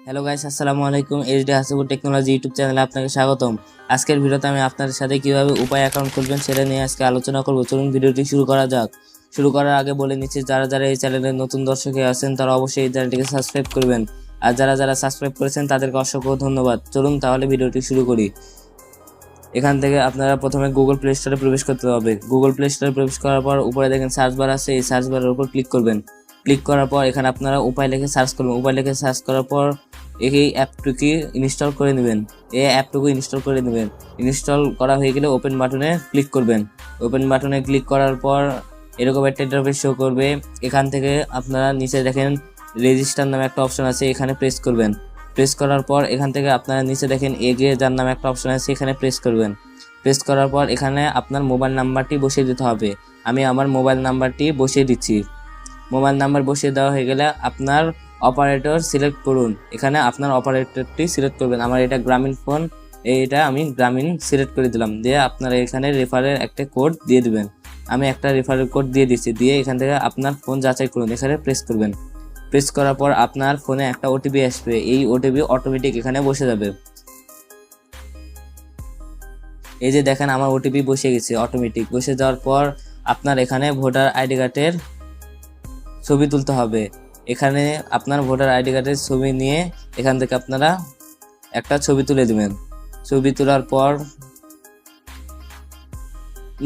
Hello guys, আসসালামু আলাইকুম। HD Hasibur technology YouTube চ্যানেলে আপনাকে স্বাগতম। আজকের ভিডিওতে আমি আপনাদের সাথে কিভাবে উপায় অ্যাকাউন্ট খুলবেন সেটা নিয়ে আজকে আলোচনা করব। চলুন ভিডিওটি শুরু করা যাক। শুরু করার আগে বলে নিচ্ছি, যারা যারা এই চ্যানেলের নতুন দর্শক আছেন তারা অবশ্যই এই চ্যানেলটিকে সাবস্ক্রাইব করবেন, আর যারা যারা সাবস্ক্রাইব করেছেন তাদেরকে অসংখ্য ধন্যবাদ। চলুন তাহলে ভিডিওটি শুরু করি। এখান থেকে আপনারা প্রথমে গুগল প্লে স্টোরে প্রবেশ করতে হবে। গুগল প্লে স্টোরে প্রবেশ করার পর উপরে দেখেন সার্চ বার আছে, এই সার্চ বারের উপর ক্লিক করবেন। ক্লিক করার পর এখানে আপনারা উপায় লিখে সার্চ করবেন। উপায় লিখে সার্চ করার পর এই অ্যাপটুকি ইনস্টল করে নেবেন। এই অ্যাপটুকু ইনস্টল করে নেবেন। ইনস্টল করা হয়ে গেলে ওপেন বাটনে ক্লিক করবেন। ওপেন বাটনে ক্লিক করার পর এরকম একটা ইন্টারফেস শো করবে। এখান থেকে আপনারা নিচে দেখেন রেজিস্টার নামে একটা অপশন আছে, এখানে প্রেস করবেন। প্রেস করার পর এখান থেকে আপনারা নিচে দেখেন এগিয়ে যার নামে একটা অপশন আছে, এখানে প্রেস করবেন। প্রেস করার পর এখানে আপনার মোবাইল নাম্বারটি বসিয়ে দিতে হবে। আমি আমার মোবাইল নাম্বারটি বসিয়ে দিচ্ছি। মোবাইল নাম্বার বসিয়ে দেওয়া হয়ে গেলে আপনার অপারেটর সিলেক্ট করুন। এখানে আপনার অপারেটরটি সিলেক্ট করবেন। আমার এটা গ্রামীণ ফোন, এইটা আমি গ্রামীণ সিলেক্ট করে দিলাম। দিয়ে আপনারা এখানে রেফারের একটা কোড দিয়ে দিবেন। আমি একটা রেফারের কোড দিয়ে দিচ্ছি। দিয়ে এখান থেকে আপনার ফোন যাচাই করুন, এখানে প্রেস করবেন। প্রেস করার পর আপনার ফোনে একটা ওটিপি আসবে। এই ওটিপি অটোমেটিক এখানে বসে যাবে। এই যে দেখেন আমার ওটিপি বসে গেছে, অটোমেটিক বসে যাওয়ার পর আপনার এখানে ভোটার আইডি কার্ডের ছবি তুলতে হবে। এখানে আপনার ভোটার আইডি কার্ডের ছবি নিয়ে এখান থেকে আপনারা একটা ছবি তুলে দিবেন। ছবি তোলার পর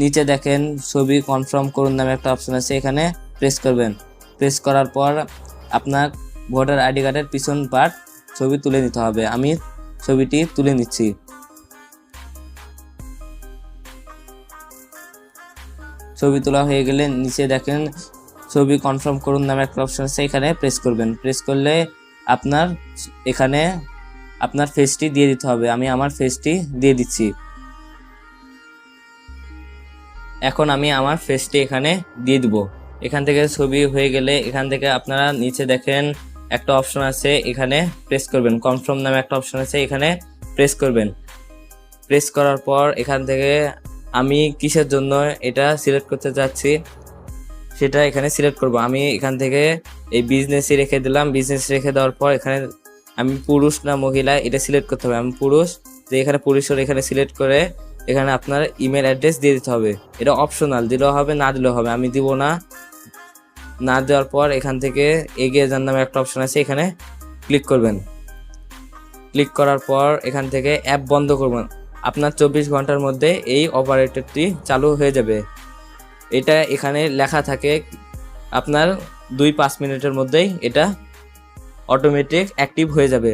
নিচে দেখেন ছবি কনফার্ম করুন নামে একটা অপশন আছে, এখানে প্রেস করবেন। প্রেস করার পর আপনার ভোটার আইডি কার্ডের পিছন পার্ট ছবি তুলে নিতে হবে। আমি ছবিটি তুলে নিচ্ছি। ছবি তোলা হয়ে গেলে নিচে দেখেন ছবি কনফার্ম করুন নামে একটা অপশন আছে, এখানে প্রেস করবেন। প্রেস করলে আপনার এখানে আপনার ফেসটি দিয়ে দিতে হবে। আমি আমার ফেসটি দিয়ে দিচ্ছি। এখন আমি আমার ফেসটি এখানে দিয়ে দিব। এখান থেকে ছবি হয়ে গেলে এখান থেকে আপনারা নিচে দেখেন একটা অপশন আছে, এখানে প্রেস করবেন। কনফার্ম নামে একটা অপশন আছে, এখানে প্রেস করবেন। প্রেস করার পর এখান থেকে আমি কিসের জন্য এটা সিলেক্ট করতে যাচ্ছি সেটা এখানে সিলেক্ট করব। আমি এখান থেকে এই বিজনেসই রেখে দিলাম। বিজনেস রেখে দেওয়ার পর এখানে আমি পুরুষ না মহিলা এটা সিলেক্ট করতে হবে। আমি পুরুষ, যে এখানে পুরুষের এখানে সিলেক্ট করে এখানে আপনার ইমেল অ্যাড্রেস দিয়ে দিতে হবে। এটা অপশনাল, দিলেও হবে না দিলেও হবে। আমি দিব না। না দেওয়ার পর এখান থেকে এগিয়ে যার নামে একটা অপশন আছে, এখানে ক্লিক করবেন। ক্লিক করার পর এখান থেকে অ্যাপ বন্ধ করবেন। আপনার 24 ঘন্টার মধ্যে এই অপারেটরটি চালু হয়ে যাবে। এটা এখানে লেখা থাকে, আপনার 2-5 মিনিটের মধ্যেই এটা অটোমেটিক অ্যাক্টিভ হয়ে যাবে।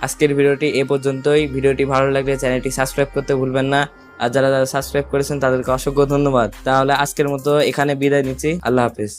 আজকের ভিডিওটি এ পর্যন্তই। ভিডিওটি ভালো লাগলে চ্যানেলটি সাবস্ক্রাইব করতে ভুলবেন না, আর যারা যারা সাবস্ক্রাইব করেছেন তাদেরকে অসংখ্য ধন্যবাদ। তাহলে আজকের মতো এখানে বিদায় নিচ্ছি। আল্লাহ হাফেজ।